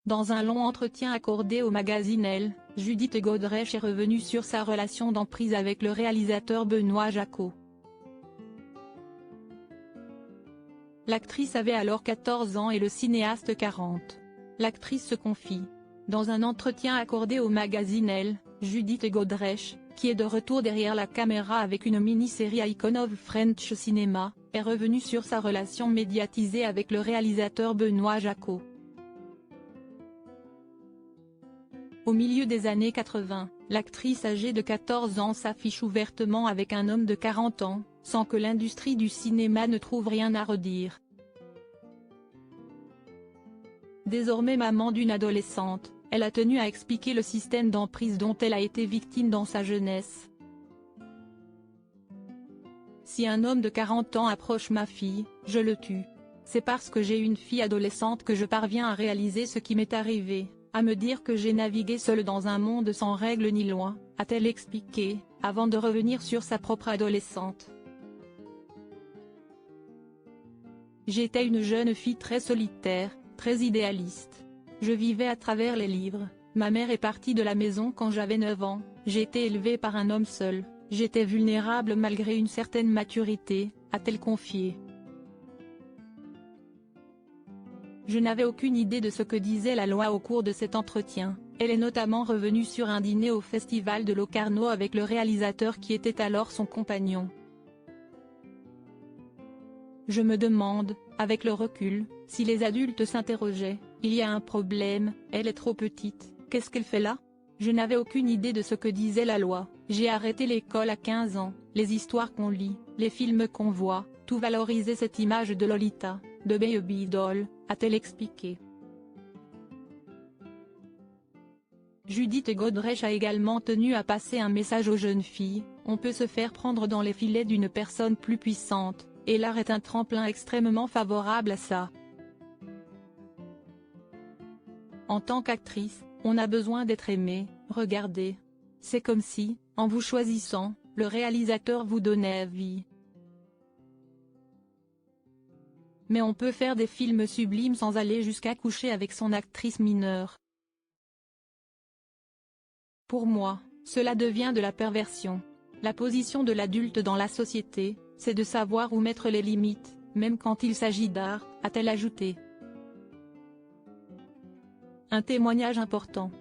Dans un long entretien accordé au magazine Elle, Judith Godrèche est revenue sur sa relation d'emprise avec le réalisateur Benoît Jacot. L'actrice avait alors 14 ans et le cinéaste 40. L'actrice se confie. Dans un entretien accordé au magazine Elle, Judith Godrèche, qui est de retour derrière la caméra avec une mini-série Icon of French Cinema, est revenue sur sa relation médiatisée avec le réalisateur Benoît Jacot. Au milieu des années 80, l'actrice âgée de 14 ans s'affiche ouvertement avec un homme de 40 ans, sans que l'industrie du cinéma ne trouve rien à redire. Désormais maman d'une adolescente, elle a tenu à expliquer le système d'emprise dont elle a été victime dans sa jeunesse. Si un homme de 40 ans approche ma fille, je le tue. C'est parce que j'ai une fille adolescente que je parviens à réaliser ce qui m'est arrivé, à me dire que j'ai navigué seule dans un monde sans règles ni lois, a-t-elle expliqué, avant de revenir sur sa propre adolescente. J'étais une jeune fille très solitaire, très idéaliste. Je vivais à travers les livres, ma mère est partie de la maison quand j'avais 9 ans, j'ai été élevée par un homme seul, j'étais vulnérable malgré une certaine maturité, a-t-elle confié. Je n'avais aucune idée de ce que disait la loi au cours de cet entretien. Elle est notamment revenue sur un dîner au festival de Locarno avec le réalisateur qui était alors son compagnon. Je me demande, avec le recul, si les adultes s'interrogeaient, il y a un problème, elle est trop petite, qu'est-ce qu'elle fait là? Je n'avais aucune idée de ce que disait la loi, j'ai arrêté l'école à 15 ans, les histoires qu'on lit, les films qu'on voit, tout valorisait cette image de Lolita, de baby doll, a-t-elle expliqué. Judith Godrèche a également tenu à passer un message aux jeunes filles, on peut se faire prendre dans les filets d'une personne plus puissante, et l'art est un tremplin extrêmement favorable à ça. En tant qu'actrice, on a besoin d'être aimée, regardez. C'est comme si, en vous choisissant, le réalisateur vous donnait vie. Mais on peut faire des films sublimes sans aller jusqu'à coucher avec son actrice mineure. Pour moi, cela devient de la perversion. La position de l'adulte dans la société, c'est de savoir où mettre les limites, même quand il s'agit d'art, a-t-elle ajouté. Un témoignage important.